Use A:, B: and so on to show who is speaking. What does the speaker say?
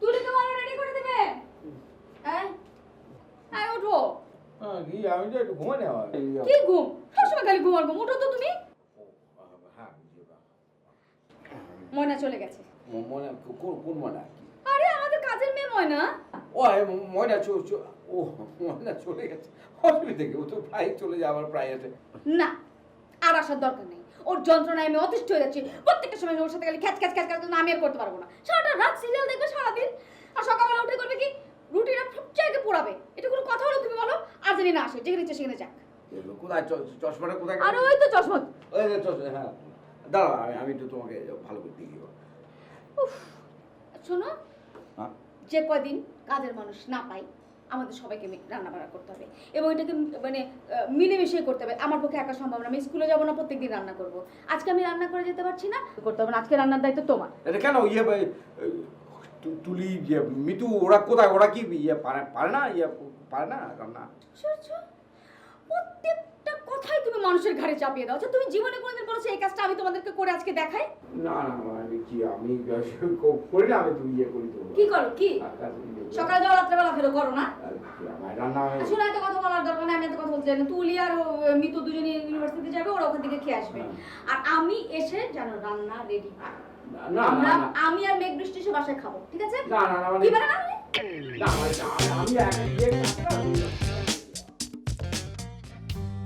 A: তুলিকে বলো রেডি করে দেবে। হ্যাঁ হ্যাঁ ওঠো।
B: কি আমি তো একটু ঘুমে নেওয়া।
A: কি ঘুম? সবসময় খালি ঘুমার ঘুম। ওঠো তো তুমি।
B: হ্যাঁ
A: ময়না চলে গেছে।
B: মনে কোন ময়না?
A: আরে আমাদের কাজের মেয়ে ময়না।
B: ও ময়না ও ময়না চলে গেছে, অসুবিধা কি? ও তো প্রায় চলে যাওয়ার প্রায় আছে।
A: না আর আসার দরকার নেই। ওর যন্ত্রণায় আমি অতিষ্ঠ হয়ে যাচ্ছি। প্রত্যেকটা সময় ওর সাথে খালি খ্যাচ খ্যাচ খ্যাচ খ্যাচ, না আমি আর করতে পারবো না। সারাটা রাত সিরিয়াল দেখবে সারাদিন, আর সকালবেলা উঠে করবে কি রুটিটা সবচেয়ে আগে পোড়াবে। এটা কোনো কথা হলো? তুমি বলো। আর জানি না আসে, যেখানে ইচ্ছে সেখানে যাক।
B: কোথায় চশমাটা কোথায়?
A: আর ওই তো চশমা।
B: ওই যে চশমা, হ্যাঁ দাঁড়াও আমি একটু তোমাকে ভালো করে দিয়ে দিব।
A: শোনো,
B: হ্যাঁ
A: যে কয়দিন কাজের মানুষ না পাই আমাদের সবাইকে রান্না বান্না করতে হবে, এবং এটাকে মানে মিলেমিশে করতে হবে। আমার পক্ষে একা সম্ভব না। আমি স্কুলে যাবো না, প্রত্যেকদিন রান্না করবো। আজকে আমি রান্না করে যেতে পারছি না, করতে হবে না। আজকে রান্নার দায়িত্ব তোমার।
B: এটা কেন? তুলি মিতু ওরা কোথায়? ওরা কি পারে না? পারে না রান্না?
A: প্রত্যেকটা কথাই তুমি মানুষের ঘাড়ে চাপিয়ে দাও। তুমি জীবনে কোনোদিন বলেছো এই কাজটা আমি তোমাদেরকে করে আজকে দেখাই?
B: না না আমি কি আমি করি না, আমি তুমি করি তো।
A: কি করো? কি সকালে যাও রাত্রেবেলা ফেরো করো না?
B: রান্না
A: আসলে এত কথা বলার দরকার নেই। আমি এত কথা বলতে চাই না। তুলি আর মিতু দুজনে ইউনিভার্সিটি যাবে, ওরা ওখান থেকে খেয়ে আসবে। আর আমি এসে জানো রান্না রেডি। আমি আর মেঘ বৃষ্টি এসে বাসায় খাবো, ঠিক আছে?
B: না না
A: কি বলে না?
B: আমি